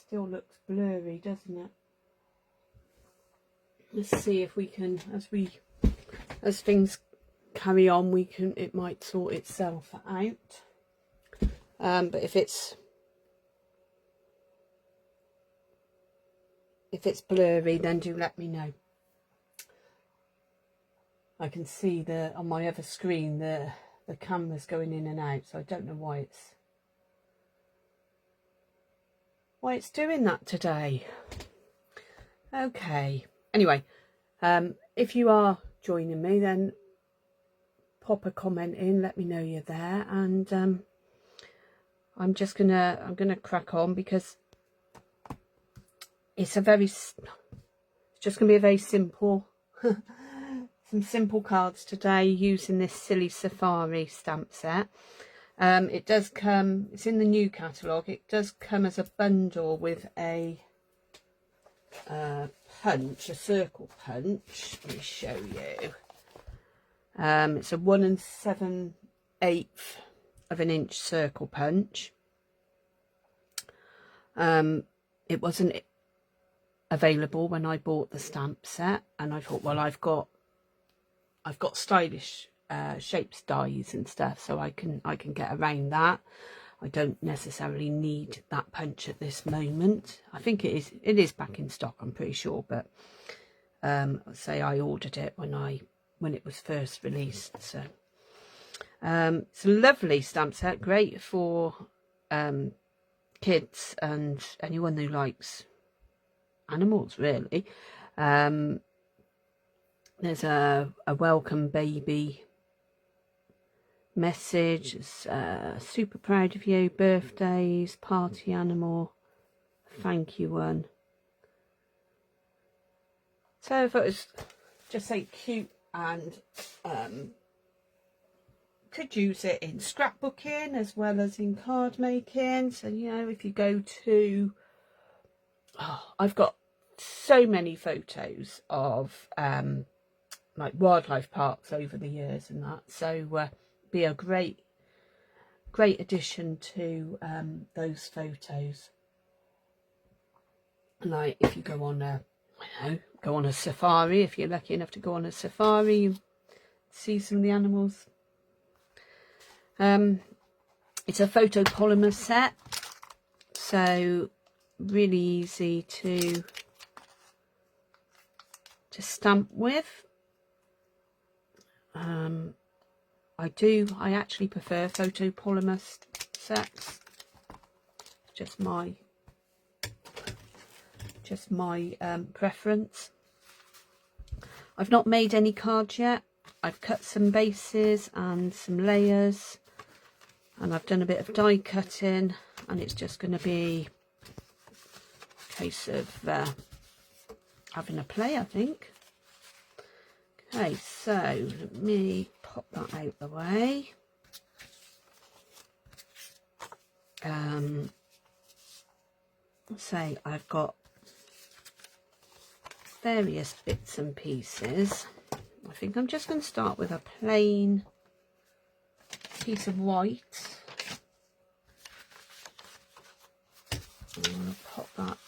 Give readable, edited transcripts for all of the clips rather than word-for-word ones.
Still looks blurry, doesn't it? Let's see if we can, as things carry on, it might sort itself out. But if it's blurry, then do let me know. I can see on my other screen the camera's going in and out, so I don't know why it's doing that today. Okay. Anyway, if you are joining me, then pop a comment in, let me know you're there, and I'm gonna crack on, because it's just gonna be a very simple some simple cards today using this Silly Safari stamp set. It does come, it's in the new catalogue, it does come as a bundle with a punch, a circle punch. Let me show you. It's a 1 7/8 of an inch circle punch. It wasn't available when I bought the stamp set, and I thought, well, I've got stylish shapes, dies and stuff, so I can get around that. I don't necessarily need that punch at this moment. I think it is back in stock, I'm pretty sure, but say I ordered it when it was first released. So it's a lovely stamp set, great for kids and anyone who likes animals, really. There's a welcome baby message, super proud of you, birthdays, party animal, thank you one. So I thought it was just so cute, and could use it in scrapbooking as well as in card making. So, you know, if you go to, I've got so many photos of like wildlife parks over the years and that, so be a great addition to those photos. Like if you go on a safari, if you're lucky enough to go on a safari, you see some of the animals. It's a photopolymer set, so really easy to stamp with. I actually prefer photopolymer sets. Just my preference. I've not made any cards yet. I've cut some bases and some layers, and I've done a bit of die cutting, and it's just going to be a case of having a play, I think. Okay, so let me pop that out the way. Say I've got various bits and pieces. I think I'm just going to start with a plain piece of white. I'm going to pop that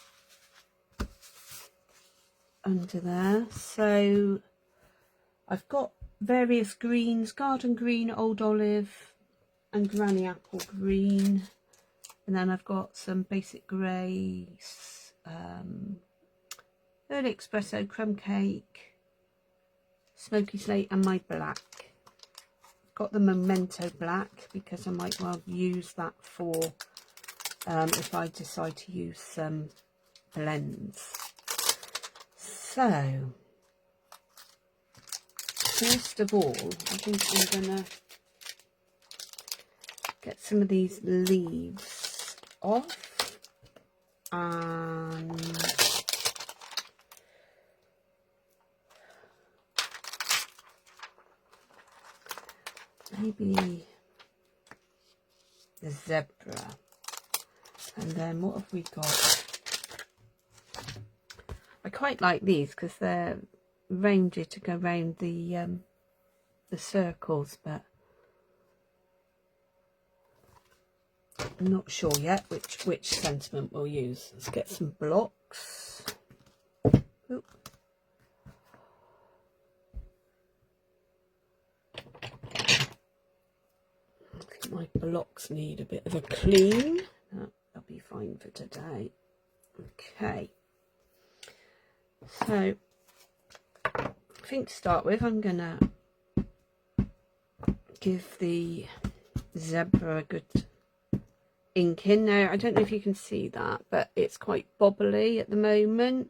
under there. So I've got various greens: garden green, old olive and granny apple green, and then I've got some basic greys, early espresso, crumb cake, smoky slate, and my black. I've got the Memento black because I might well use that for if I decide to use some blends. So first of all, I think I'm gonna get some of these leaves off, and maybe the zebra. And then what have we got? I quite like these because they're rounded to go round the circles, but I'm not sure yet which sentiment we'll use. Let's get some blocks. Oop. I think my blocks need a bit of a clean. That'll be fine for today. Okay. So I think to start with, I'm gonna give the zebra a good ink in. Now I don't know if you can see that, but it's quite bobbly at the moment.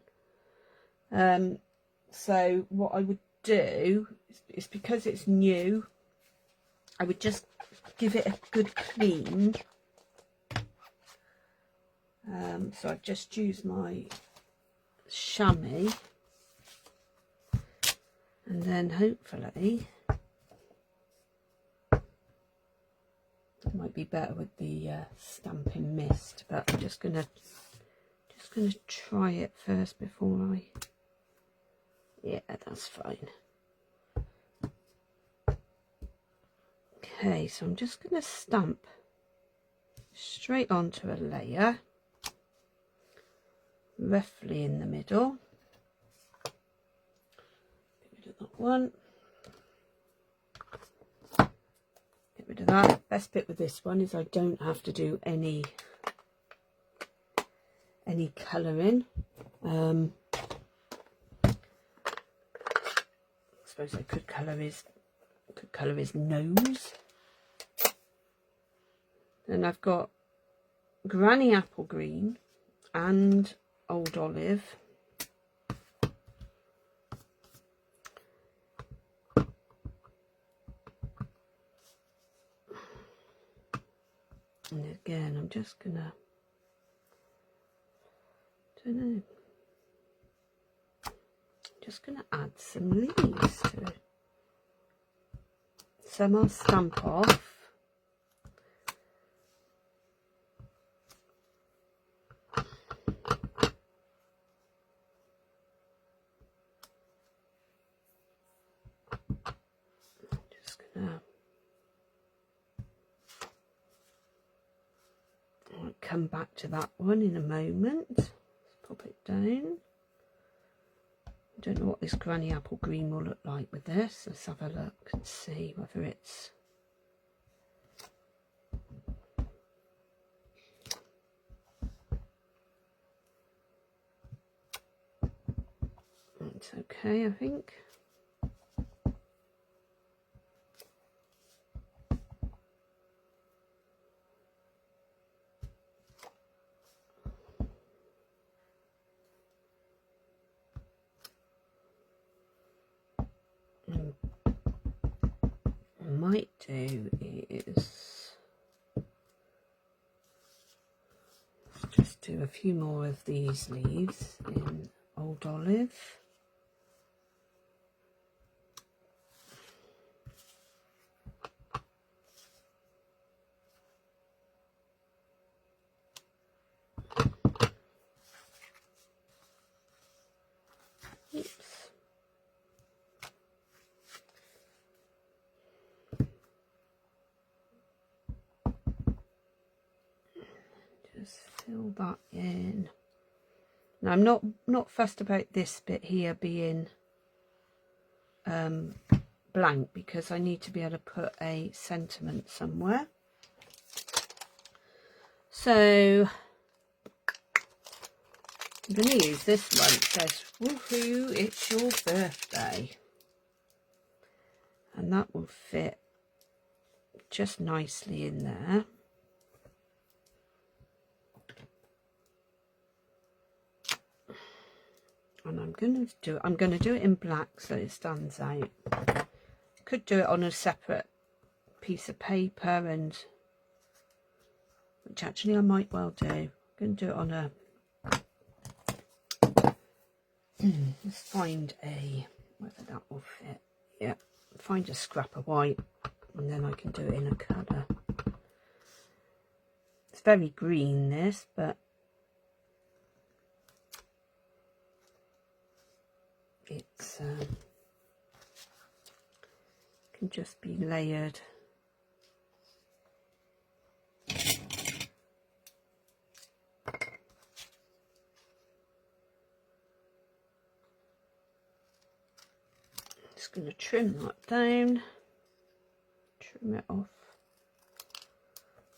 So what I would do is because it's new, I would just give it a good clean. So I've just used my chamois, and then hopefully it might be better with the Stampin' Mist, but I'm just gonna try it first before I. Yeah, that's fine. Okay, so I'm just gonna stamp straight onto a layer, roughly in the middle. Get rid of that one. Get rid of that. Best bit with this one is I don't have to do any colouring. I suppose I could colour his nose. Then I've got Granny Apple Green and Old Olive. And again, I'm just gonna, just gonna add some leaves to it. Some I'll stamp off. Just gonna I'll come back to that one in a moment. Let's pop it down. I don't know what this Granny Apple Green will look like with this. Let's have a look and see whether it's. It's okay, I think. Might do is just do a few more of these leaves in Old Olive. Oops. Just fill that in. Now I'm not fussed about this bit here being blank, because I need to be able to put a sentiment somewhere. So I'm going to use this one. It says, "Woohoo, it's your birthday." And that will fit just nicely in there. And I'm going to do it in black so it stands out. Could do it on a separate piece of paper, and which actually I might well do. I'm going to do it on a. Let's find a, whether that will fit. Yeah, find a scrap of white, and then I can do it in a colour. It's very green, this, but it's can just be layered. Just going to trim that down, trim it off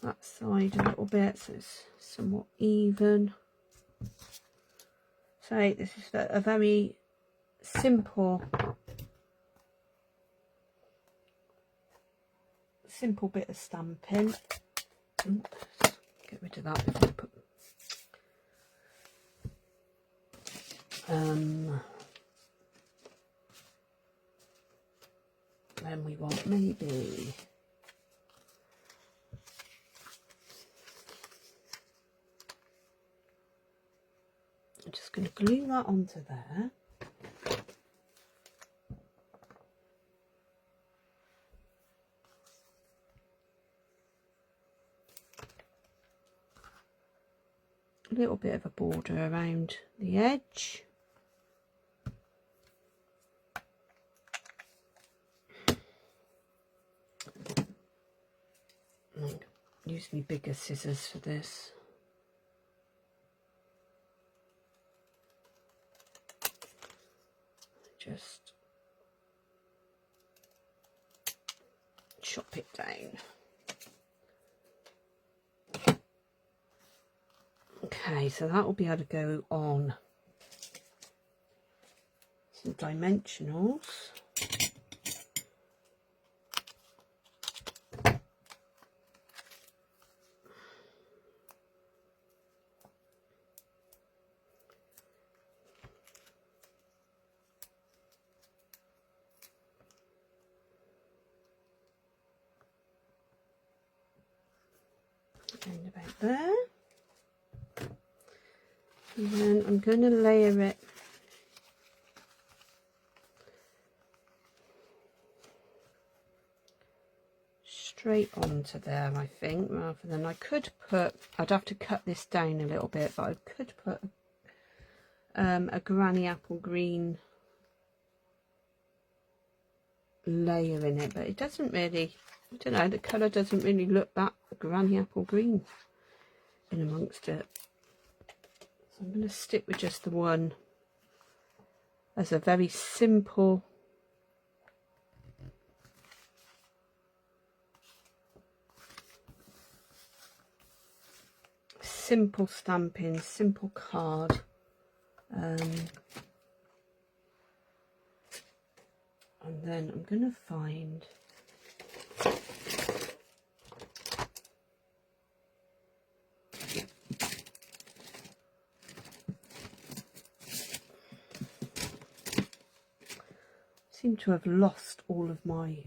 that side a little bit so it's somewhat even. So this is a very simple bit of stamping. Get rid of that before I put then we want maybe I'm just going to glue that onto there. A little bit of a border around the edge. Use my bigger scissors for this. Just chop it down. Okay, so that will be able to go on some dimensionals. Around about there. And then I'm going to layer it straight onto there, I think, rather than I could put, I'd have to cut this down a little bit, but I could put a granny apple green layer in it, but it doesn't really, I don't know, the colour doesn't really look that granny apple green in amongst it. So I'm going to stick with just the one as a very simple stamping, simple card. And then I'm going to find seem to have lost all of my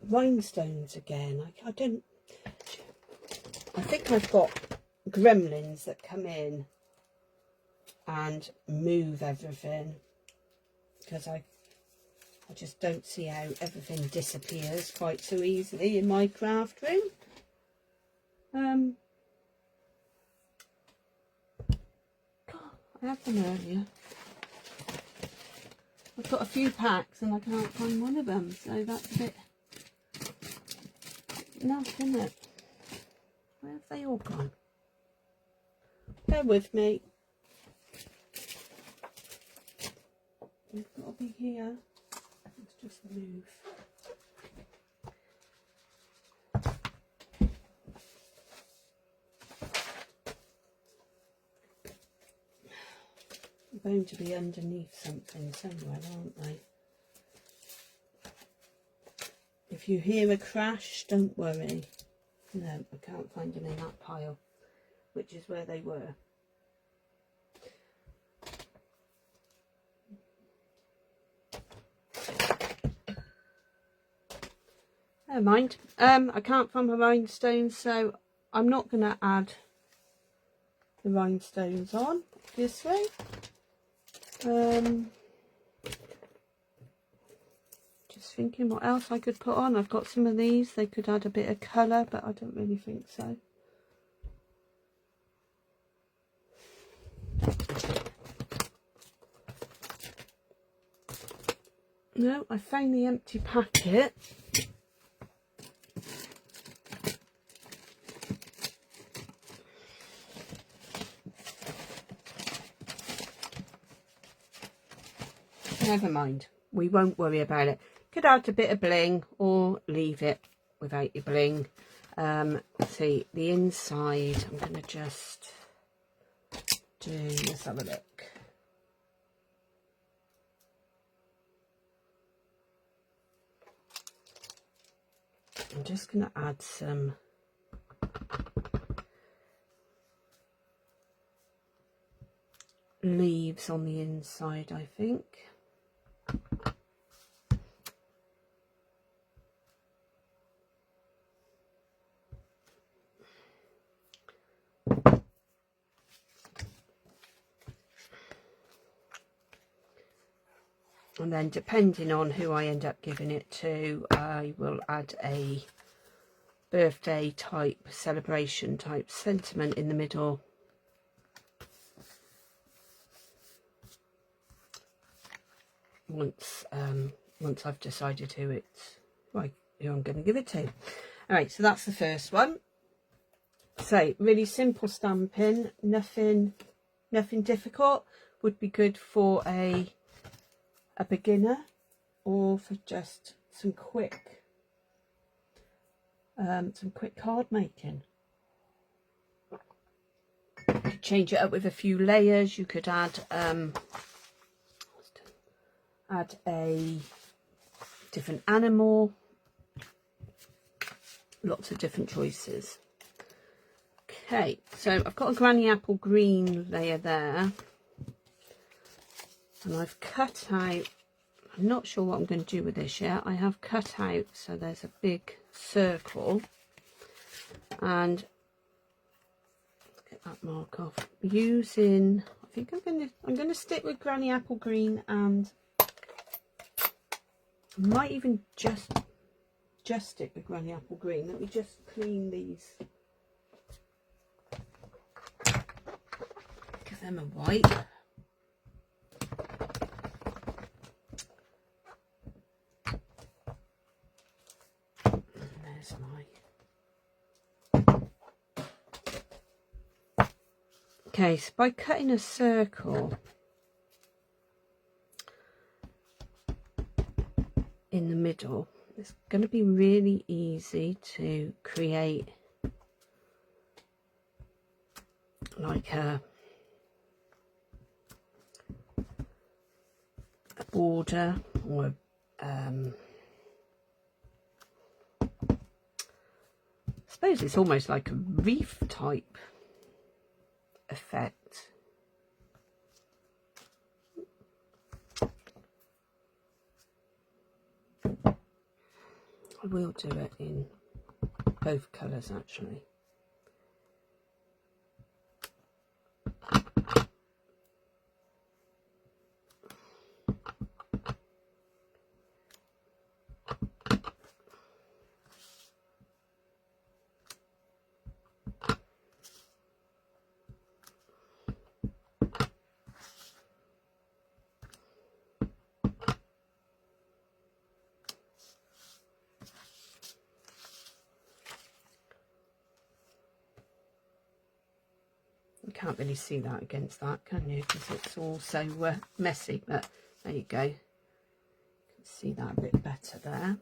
rhinestones again. I think I've got gremlins that come in and move everything, because I just don't see how everything disappears quite so easily in my craft room. God, I had them earlier. I've got a few packs and I can't find one of them, so that's a bit nuts, isn't it? Where have they all gone? Bear with me. They've got to be here. Let's just move. They're going to be underneath something somewhere, aren't they? If you hear a crash, don't worry. No, I can't find them in that pile, which is where they were. Never mind. I can't find my rhinestones, so I'm not going to add the rhinestones on, obviously. Just thinking what else I could put on. I've got some of these. They could add a bit of colour, but I don't really think so. No, I found the empty packet. Never mind. we won't worry about it. Could add a bit of bling or leave it without your bling. See the inside, I'm going to just do, let's have a look. I'm just going to add some leaves on the inside, I think. And then depending on who I end up giving it to, I will add a birthday type, celebration type sentiment in the middle. Once I've decided who I'm going to give it to. All right, so that's the first one. So really simple stamping, nothing difficult. Would be good for a beginner or for just some quick card making. You could change it up with a few layers. You could add a different animal. Lots of different choices. Okay, so I've got a granny apple green layer there, and I've cut out, I'm not sure what I'm going to do with this yet. I have cut out, so there's a big circle, and let's get that mark off. Using, I think I'm going to stick with granny apple green, and I might even just stick with granny apple green. Let me just clean these. Give them a wipe. There's my. Okay, so by cutting a circle in the middle, it's going to be really easy to create like a border, or I suppose it's almost like a reef type effect. I will do it in both colours actually. You can't really see that against that, can you? Because it's all so messy, but there you go. You can see that a bit better there.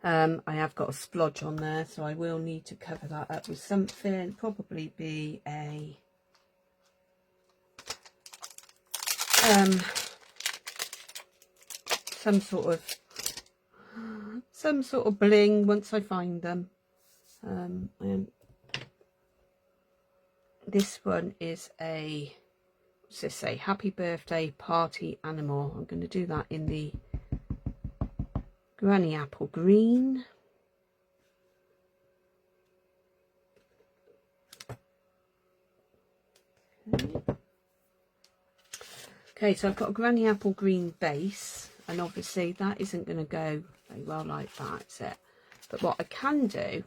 I have got a splodge on there, so I will need to cover that up with something. Probably be a some sort of bling once I find them. This one is a, what's this say, happy birthday party animal. I'm going to do that in the granny apple green. Okay, so I've got a granny apple green base, and obviously that isn't going to go very well like that, is it? But what I can do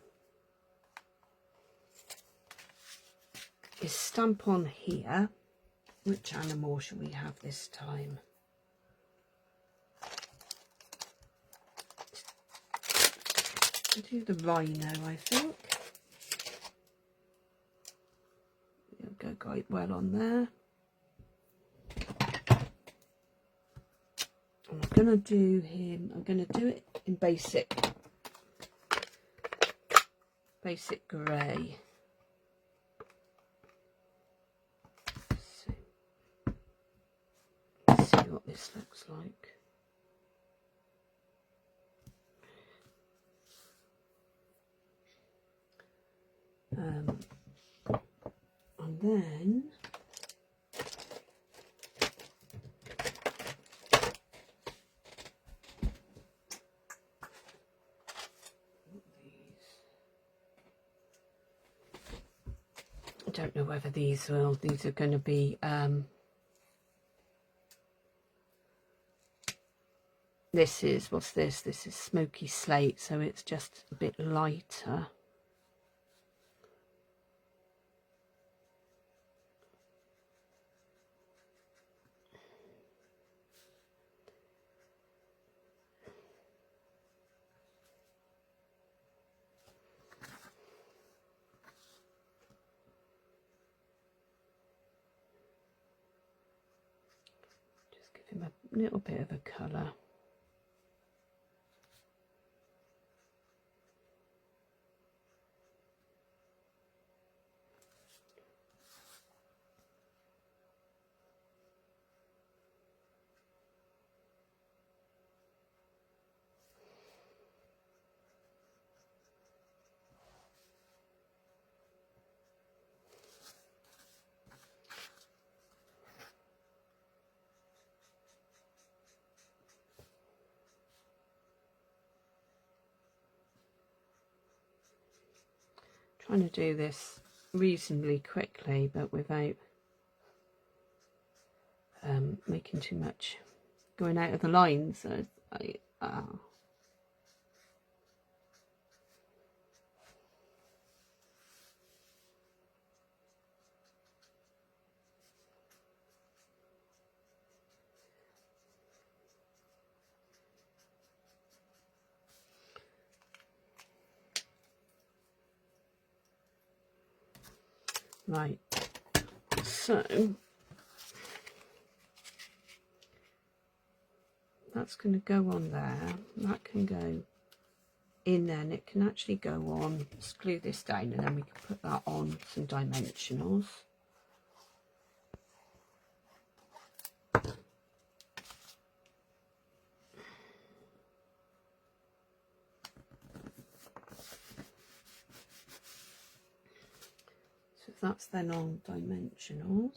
is stamp on here. Which animal shall we have this time? I'll do the rhino, I think. It'll go quite well on there. I'm going to do him, I'm going to do it in basic grey. Let's see what this looks like. And then I don't know whether these are going to be this is, what's this? This is smoky slate, so it's just a bit lighter. Just give him a little bit of a colour. Trying to do this reasonably quickly, but without making too much, going out of the lines. Right, so that's going to go on there. That can go in there, and it can actually go on. Let's glue this down, and then we can put that on some dimensionals. So that's then on dimensionals.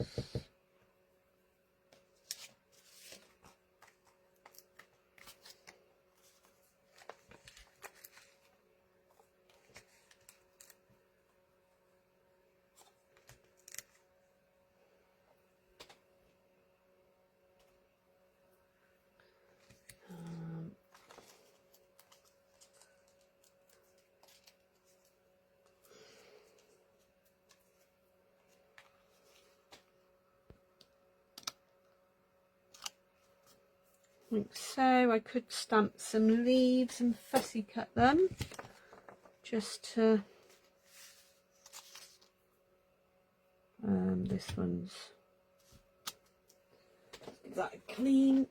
Like so. I could stamp some leaves and fussy cut them just to this one's, give that a clean.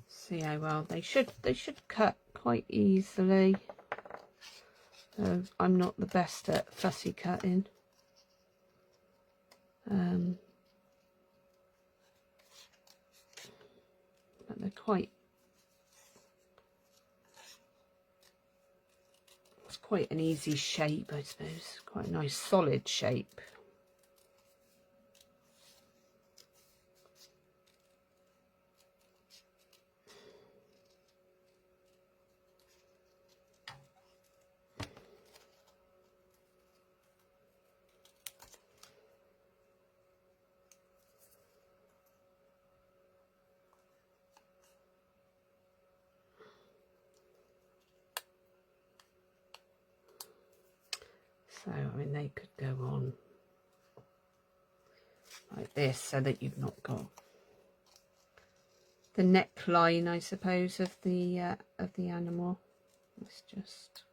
See how well they should cut quite easily. I'm not the best at fussy cutting. But they're quite, it's quite an easy shape, I suppose. Quite a nice solid shape. So, I mean, they could go on like this, so that you've not got the neckline, I suppose, of the animal. Let's just...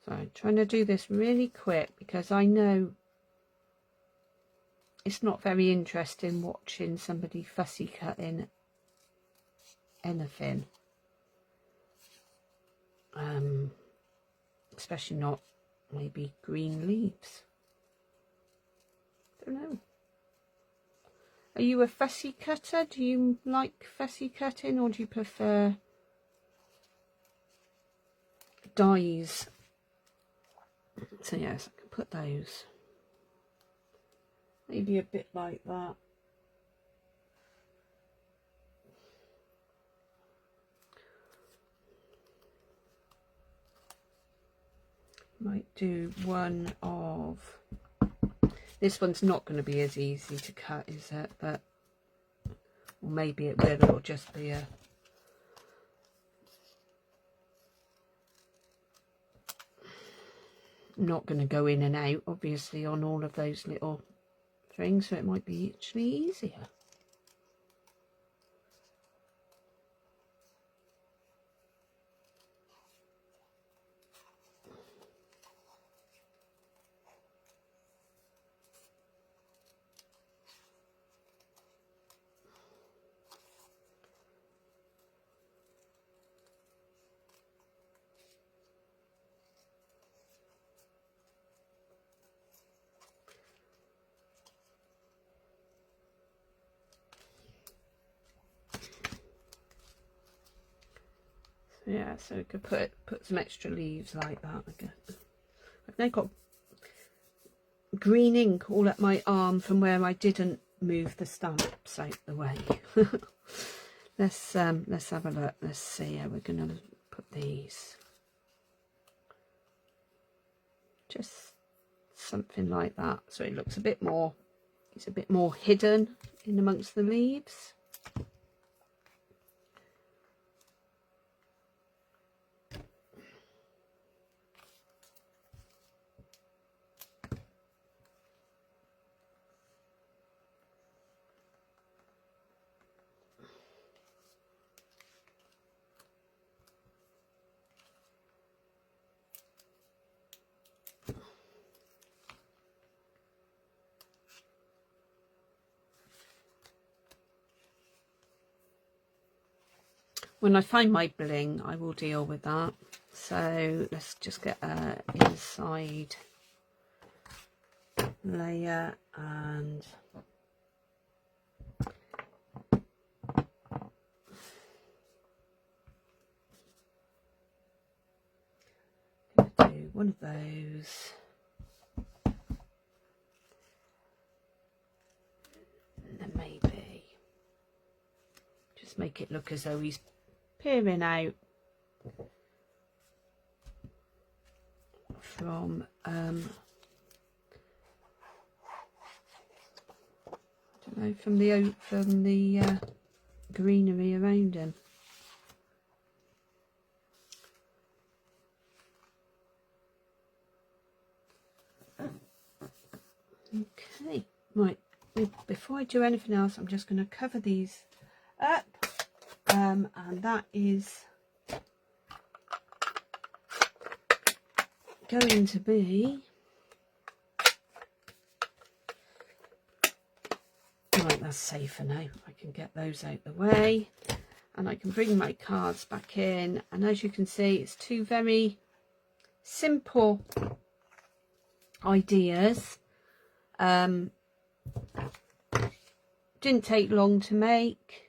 So I'm trying to do this really quick because I know it's not very interesting watching somebody fussy cutting anything. Especially not maybe green leaves. Don't know. Are you a fussy cutter? Do you like fussy cutting, or do you prefer dies? So yes, I can put those maybe a bit like that. Might do one of... This one's not going to be as easy to cut, is it? But, or maybe it will. It'll just be a... Not going to go in and out, obviously, on all of those little things, so it might be actually easier. Yeah, so we could put some extra leaves like that, I guess. I've now got green ink all up my arm from where I didn't move the stamps out the way. Let's have a look. Let's see how we're gonna put these. Just something like that, so it looks a bit more. It's a bit more hidden in amongst the leaves. When I find my bling, I will deal with that. So let's just get an inside layer and I'm going to do one of those. And then maybe just make it look as though he's peering out from I don't know, from the greenery around him. Okay, right, before I do anything else, I'm just going to cover these up. And that is going to be right. That's safer now. I can get those out the way and I can bring my cards back in, and as you can see, it's two very simple ideas. Didn't take long to make.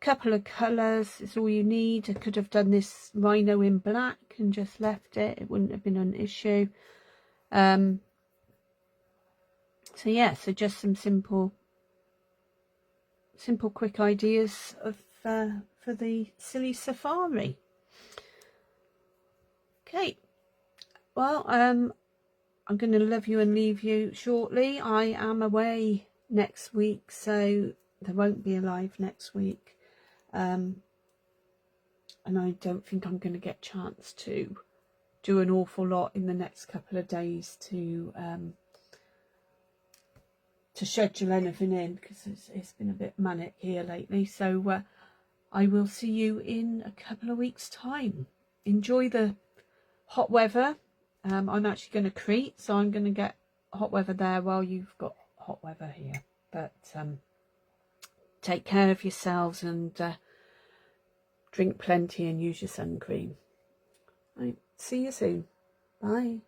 Couple of colours is all you need. I could have done this rhino in black and just left it. It wouldn't have been an issue. So yeah, so just some simple quick ideas of for the silly safari. Okay, well, I'm going to love you and leave you shortly. I am away next week, so there won't be a live next week. And I don't think I'm going to get a chance to do an awful lot in the next couple of days to schedule anything in, because it's been a bit manic here lately. So I will see you in a couple of weeks' time. Enjoy the hot weather. I'm actually going to Crete, so I'm going to get hot weather there while you've got hot weather here. But take care of yourselves and drink plenty and use your sun cream. Right, see you soon. Bye.